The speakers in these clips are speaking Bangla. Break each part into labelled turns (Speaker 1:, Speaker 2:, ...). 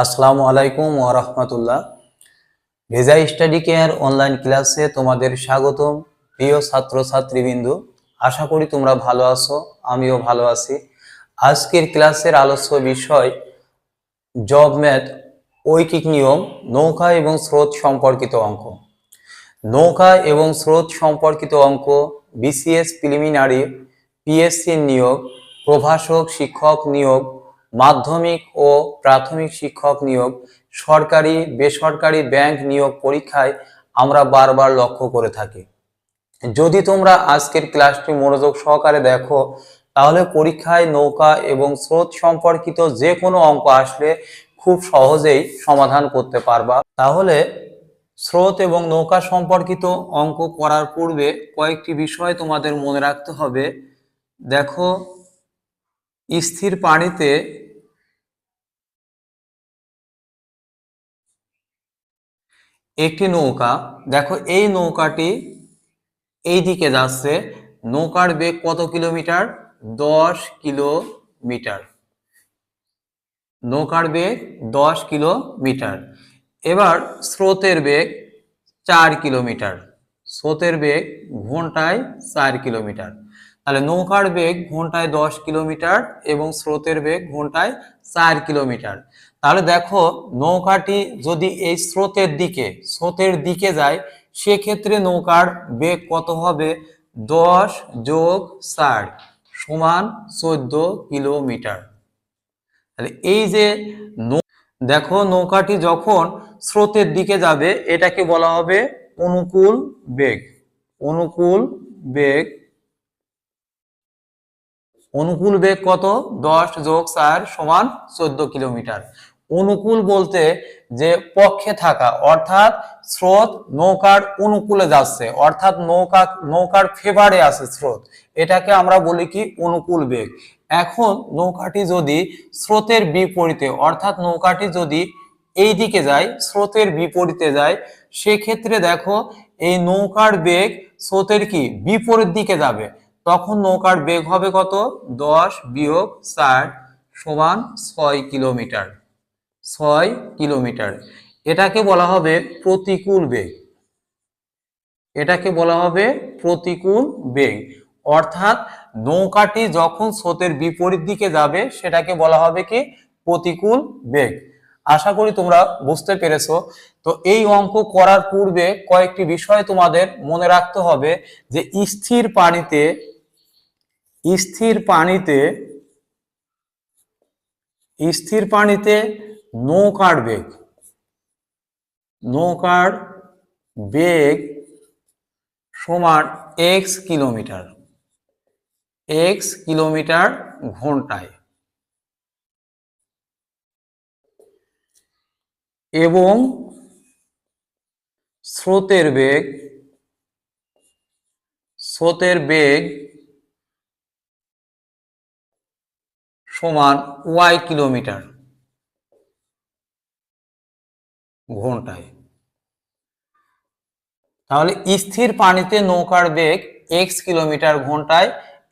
Speaker 1: আসসালামু আলাইকুম ওয়া রাহমাতুল্লাহ। ভেজা স্টাডি কেয়ার অনলাইন ক্লাসে তোমাদের স্বাগতম। প্রিয় ছাত্র ছাত্রীবৃন্দ, আশা করি তোমরা ভালো আছো, আমিও ভালো আছি। আজকের ক্লাসের আলোচ্য বিষয় জব ম্যাথ, ঐকিক নিয়ম, নৌকা এবং স্রোত সম্পর্কিত অঙ্ক। নৌকা এবং স্রোত সম্পর্কিত অঙ্ক বিসিএস প্রিলিমিনারি, পিএসসি নিয়োগ, প্রভাষক শিক্ষক নিয়োগ, মাধ্যমিক ও প্রাথমিক শিক্ষক নিয়োগ, সরকারি বেসরকারি ব্যাংক নিয়োগ পরীক্ষায় আমরা বারবার লক্ষ্য করে থাকি। যদি তোমরা আজকের ক্লাসটি মনোযোগ সহকারে দেখো, তাহলে পরীক্ষায় নৌকা এবং স্রোত সম্পর্কিত যে কোনো অঙ্ক আসলে খুব সহজেই সমাধান করতে পারবা। তাহলে স্রোত এবং নৌকা সম্পর্কিত অঙ্ক করার পূর্বে কয়েকটি বিষয় তোমাদের মনে রাখতে হবে। দেখো, স্থির পানিতে একটি নৌকা, দেখো এই নৌকাটি এই দিকে যাচ্ছে, নৌকার বেগ কত কিলোমিটার? 10 কিলোমিটার। নৌকার বেগ 10 কিলোমিটার। এবার স্রোতের বেগ 4 কিলোমিটার। স্রোতের বেগ ঘন্টায় 4 কিলোমিটার। তাহলে নৌকার বেগ ঘন্টায় 10 কিলোমিটার এবং স্রোতের বেগ ঘন্টায় 4 কিলোমিটার। তাহলে দেখো, নৌকাটি যদি এই স্রোতের দিকে যায়, সেক্ষেত্রে নৌকার বেগ কত হবে? 10 যোগ 4 সমান 14 কিলোমিটার। তাহলে এই যে দেখো, নৌকাটি যখন স্রোতের দিকে যাবে, এটাকে বলা হবে অনুকূল বেগ। অনুকূল বেগ, অনুকূল বেগ কত? 10 যোগ 4 সমান 14 কিলোমিটার। অনুকূল বলতে যে পক্ষে থাকা, অর্থাৎ স্রোত নৌকার অনুকূলে যাচ্ছে, অর্থাৎ নৌকার ফেভারে আছে স্রোত, এটাকে আমরা বলি কি? অনুকূল বেগ। এখন নৌকাটি যদি স্রোতের বিপরীতে, অর্থাৎ নৌকাটি যদি এই দিকে যায়, স্রোতের বিপরীতে যায়, সেক্ষেত্রে দেখো এই নৌকার বেগ স্রোতের কি বিপরীত দিকে যাবে, তখন নৌকার বেগ হবে কত? 10 বিয়োগ 4 সমান 6 কিলোমিটার। 6 কিলোমিটার। এটাকে বলা হবে প্রতিকূল বেগ। এটাকে বলা হবে প্রতিকূল বেগ, অর্থাৎ নৌকাটি যখন স্রোতের বিপরীত দিকে যাবে, সেটাকে বলা হবে কি? প্রতিকূল বেগ। আশা করি তোমরা বুঝতে পেরেছো। তো এই অঙ্ক করার পূর্বে কয়েকটি বিষয় তোমাদের মনে রাখতে হবে, যে স্থির পানিতে নৌকার বেগ সমান x কিলোমিটার ঘন্টায়, এবং স্রোতের বেগ সমান y কিলোমিটার ঘন্টায়। তাহলে স্থির পানিতে নৌকার বেগ x কিলোমিটার ঘন্টায়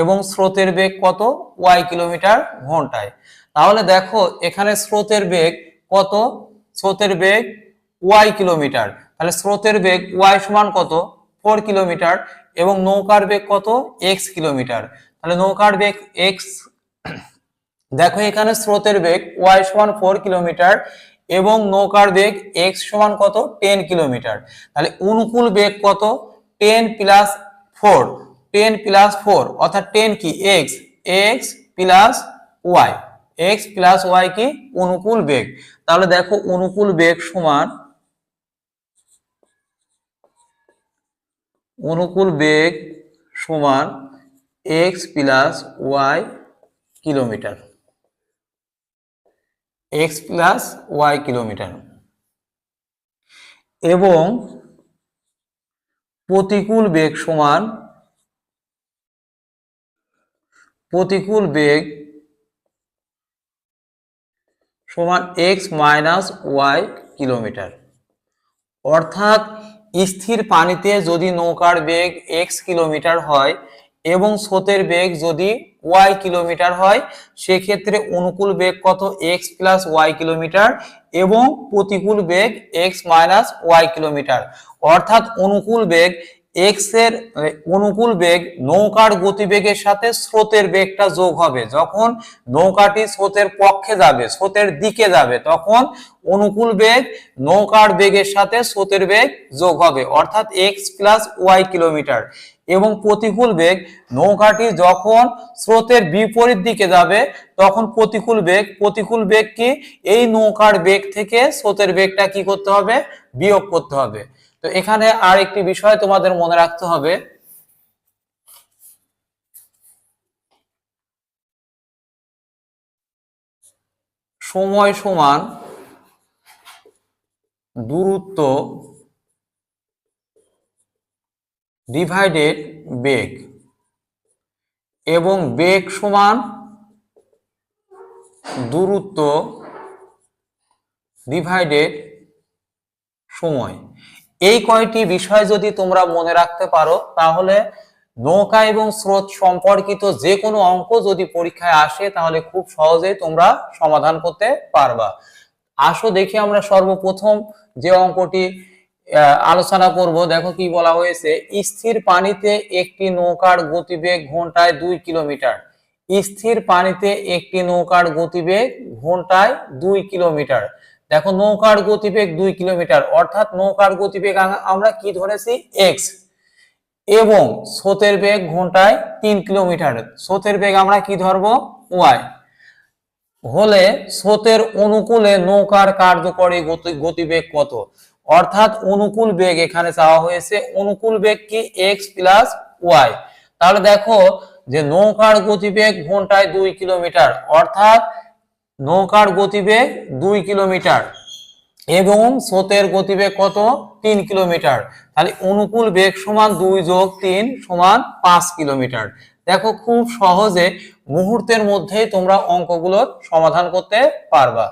Speaker 1: এবং স্রোতের বেগ কত? y কিলোমিটার ঘন্টায়। তাহলে দেখো, এখানে স্রোতের বেগ কত? স্রোতের বেগ y কিলোমিটার। তাহলে স্রোতের বেগ y সমান কত? 4 কিলোমিটার। এবং নৌকার বেগ কত? x kilometre. তাহলে নৌকার বেগ x, দেখো এখানে স্রোতের বেগ y সমান 4 কিলোমিটার এবং নৌকার বেগ x সমান কত? 10 কিলোমিটার। তাহলে অনুকূল বেগ কত? 10 প্লাস 4, 10 প্লাস 4 অর্থাৎ 10 কি? x plus y, x plus y কি? অনুকূল বেগ। তাহলে দেখো, অনুকূল বেগ সমান x plus y kilometre. x plus y kilometre. এবং প্রতিকূল বেগ সমান x মাইনাস y কিলোমিটার। অর্থাৎ স্থির পানিতে যদি নৌকার বেগ x কিলোমিটার হয় এবং স্রোতের বেগ যদি y কিলোমিটার হয়, সেক্ষেত্রে অনুকূল বেগ কত x প্লাস y কিলোমিটার এবং প্রতিকূল বেগ x মাইনাস y কিলোমিটার। অর্থাৎ অনুকূল বেগ x এর অনুকূল বেগ নৌকার গতিবেগের সাথে স্রোতের বেগটা যোগ হবে। যখন নৌকাটি স্রোতের পক্ষে যাবে, স্রোতের দিকে যাবে, তখন অনুকূল বেগ নৌকার বেগের সাথে স্রোতের বেগ যোগ হবে, অর্থাৎ x প্লাস y কিলোমিটার। এবং প্রতিকূল বেগ নৌকাটি যখন স্রোতের বিপরীত দিকে যাবে, তখন প্রতিকূল বেগ কি এই নৌকার বেগ থেকে স্রোতের বেগটা কি করতে হবে, বিয়োগ করতে হবে। তো এখানে আর একটি বিষয় তোমাদের মনে রাখতে হবে, সময় সমান দূরত্ব ডিভাইডেড বেগ এবং বেগ সমান দূরত্ব ডিভাইডেড সময়। এই কয়টি বিষয় যদি তোমরা মনে রাখতে পারো, তাহলে নৌকা এবং স্রোত সম্পর্কিত যে কোনো অঙ্ক যদি পরীক্ষায় আসে, তাহলে খুব সহজেই তোমরা সমাধান করতে পারবা। আসো দেখি আমরা সর্বপ্রথম যে অঙ্কটি আলোচনা করব। দেখো কি বলা হয়েছে, স্থির পানিতে একটি নৌকার গতিবেগ ঘন্টায় 2 কিলোমিটার। স্থির পানিতে একটি নৌকার গতিবেগ ঘন্টায় 2 কিলোমিটার। দেখো নৌকার গতিবেগ 2 কিলোমিটার, অর্থাৎ নৌকার গতিবেগ আমরা কি ধরেছি, x, এবং স্রোতের বেগ ঘন্টায় 3 কিলোমিটার। স্রোতের বেগ আমরা কি ধরবো, y, হলে স্রোতের অনুকূলে নৌকার কার্যকরী গতিবেগ কত। অর্থাৎ অনুকূল বেগ এখানে চাওয়া হয়েছে, অনুকূল বেগ কি x প্লাস y। তাহলে দেখো যে নৌকার গতিবেগ ঘন্টায় 2 কিলোমিটার, অর্থাৎ নৌকার গতিবেগ 2 কিলোমিটার এবং স্রোতের গতিবেগ কত, 3 কিলোমিটার। তাহলে অনুকূল বেগ সমান 2 যোগ 3 সমান 5 কিলোমিটার। দেখো খুব সহজে মুহূর্তের মধ্যেই তোমরা অঙ্কগুলোর সমাধান করতে পারবা।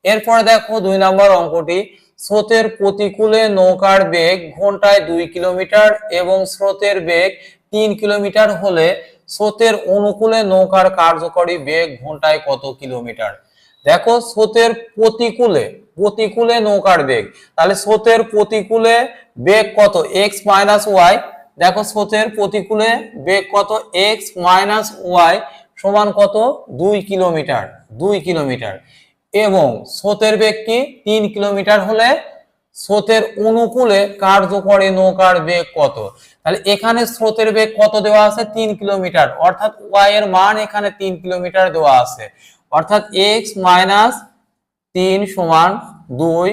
Speaker 1: এরপরে দেখো 2 নম্বর অঙ্কটি, স্রোতের প্রতিকূলে নৌকার বেগ ঘন্টায় 2 কিলোমিটার এবং স্রোতের বেগ 3 কিলোমিটার হলে স্রোতের অনুকূলে নৌকার কার্যকরী বেগ ঘন্টায় কত কিলোমিটার। দেখো স্রোতের প্রতিকূলে নৌকার বেগ, তাহলে স্রোতের প্রতিকূলে বেগ কত, x মাইনাস ওয়াই। দেখো স্রোতের প্রতিকূলে বেগ কত, x মাইনাস ওয়াই সমান কত, 2 কিলোমিটার, 2 কিলোমিটার। এবং স্রোতের বেগ কি 3 কিলোমিটার হলে স্রোতের অনুকূলে কার্যকরী নৌকার বেগ কত। তাহলে এখানে স্রোতের বেগ কত দেওয়া আছে, 3 কিলোমিটার, অর্থাৎ y এর মান এখানে 3 কিলোমিটার দেওয়া আছে। অর্থাৎ x মাইনাস 3 সমান 2,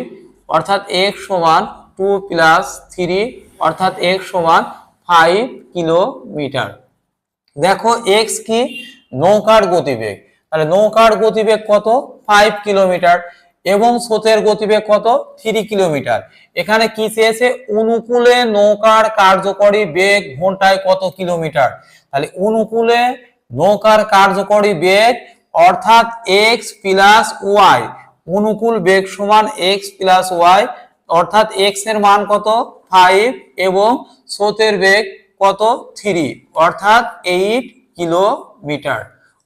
Speaker 1: অর্থাৎ x সমান 2 প্লাস 3, অর্থাৎ x সমান 5 কিলোমিটার। দেখো x কি, নৌকার গতিবেগ, তাহলে নৌকার গতিবেগ কত, 5 কিলোমিটার এবং স্রোতের গতিবেগ কত, 3 কিলোমিটার। এখানে কি চেয়েছে, অনুকূলে নৌকার কার্যকরী বেগ ঘন্টায় কত কিলোমিটার। তাহলে অনুকূলে নৌকার কার্যকরী বেগ অর্থাৎ x প্লাস ওয়াই, অনুকূল বেগ সমান x প্লাস ওয়াই, অর্থাৎ x এর মান কত, 5 এবং স্রোতের বেগ কত, 3, অর্থাৎ 8 কিলোমিটার।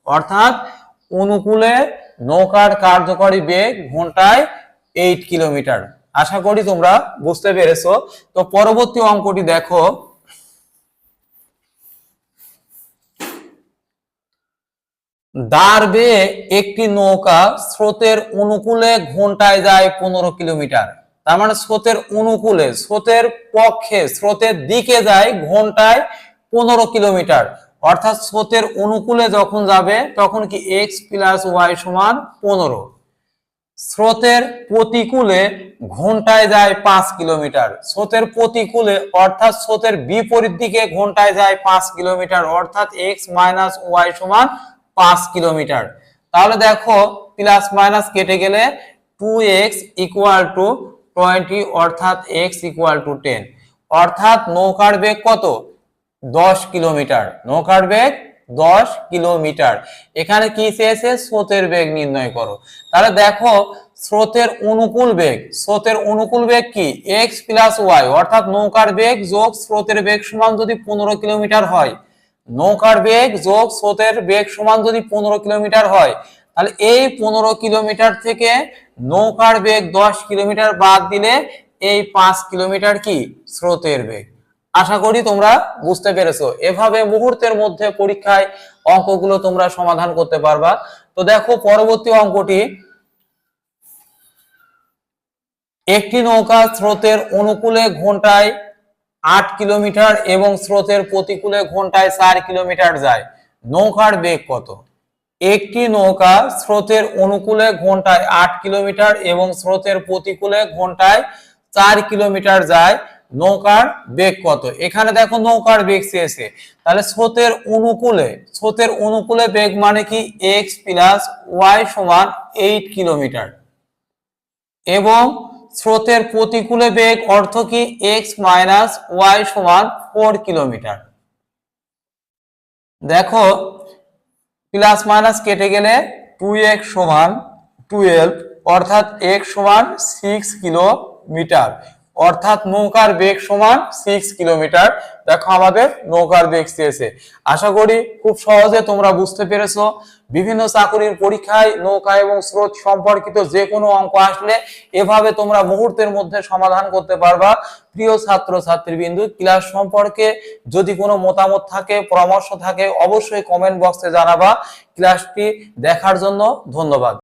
Speaker 1: অর্থাৎ অনুকূলে নৌকার কার্যকরী বেগ ঘন্টায় 8 কিলোমিটার। আশা করি তোমরা বুঝতে পেরেছো। তো পরবর্তী অঙ্কটি দেখো, দাঁড় বেয়ে একটি নৌকা স্রোতের অনুকূলে ঘন্টায় যায় 15 কিলোমিটার। তার মানে স্রোতের অনুকূলে, স্রোতের পক্ষে, স্রোতের দিকে যায় ঘন্টায় 15 কিলোমিটার। অর্থাৎ স্রোতের অনুকূলে যখন যাবে তখন কি x প্লাস ওয়াই সমান 15। স্রোতের প্রতিকূলে ঘন্টায় যায় 5 কিলোমিটার। স্রোতের প্রতিকূলে অর্থাৎ স্রোতের বিপরীত দিকে ঘন্টায় যায় 5 কিলোমিটার, অর্থাৎ x মাইনাস ওয়াই সমান 5 কিলোমিটার। তাহলে দেখো প্লাস মাইনাস কেটে গেলে 2x ইকুয়াল টু 20, অর্থাৎ x ইকুয়াল টু 10। অর্থাৎ নৌকার বেগ কত, 10 কিলোমিটার। নৌকার বেগ 10 কিলোমিটার। এখানে কি চেয়েছে, স্রোতের বেগ নির্ণয় করো। তাহলে দেখো স্রোতের অনুকূল বেগ কি x প্লাস ওয়াই, অর্থাৎ নৌকার বেগ যোগ স্রোতের বেগ সমান যদি 15 কিলোমিটার হয়, নৌকার বেগ যোগ স্রোতের বেগ সমান যদি 15 কিলোমিটার হয়, তাহলে এই 15 কিলোমিটার থেকে নৌকার বেগ 10 কিলোমিটার বাদ দিলে এই 5 কিলোমিটার কি স্রোতের বেগ। আশা করি তোমরা বুঝতে পেরেছো। এভাবে মুহূর্তের মধ্যে পরীক্ষায় অঙ্কগুলো তোমরা সমাধান করতে পারবা। তো দেখো পরবর্তী অঙ্কটি, একটি নৌকা স্রোতের অনুকূলে ঘন্টায় 8 কিলোমিটার এবং স্রোতের প্রতিকূলে ঘন্টায় 4 কিলোমিটার যায়, নৌকার বেগ কত? একটি নৌকা স্রোতের অনুকূলে ঘন্টায় 8 কিলোমিটার এবং স্রোতের প্রতিকূলে ঘন্টায় 4 কিলোমিটার যায়, নৌকার বেগ কত? এখানে দেখো নৌকার বেগ চেয়েছে, তাহলে স্রোতের অনুকূলে বেগ মানে কি x প্লাস y সমান 8 কিলোমিটার এবং স্রোতের প্রতিকূলে বেগ অর্থ কি x মাইনাস y সমান 4 কিলোমিটার। দেখো প্লাস মাইনাস কেটে গেলে 2x সমান 12, অর্থাৎ x সমান 6 কিলোমিটার, অর্থাৎ নৌকার বেগ সমান 6 কিলোমিটার। দেখো আমাদের নৌকার বেগ চেয়েছে। আশা করি খুব সহজে তোমরা বুঝতে পেরেছো। বিভিন্ন চাকরির পরীক্ষায় নৌকা এবং স্রোত সম্পর্কিত যে কোনো অঙ্ক আসলে এভাবে তোমরা মুহূর্তের মধ্যে সমাধান করতে পারবা। প্রিয় ছাত্র ছাত্রীবৃন্দু, ক্লাস সম্পর্কে যদি কোনো মতামত থাকে, পরামর্শ থাকে, অবশ্যই কমেন্ট বক্সে জানাবা। ক্লাসটি দেখার জন্য ধন্যবাদ।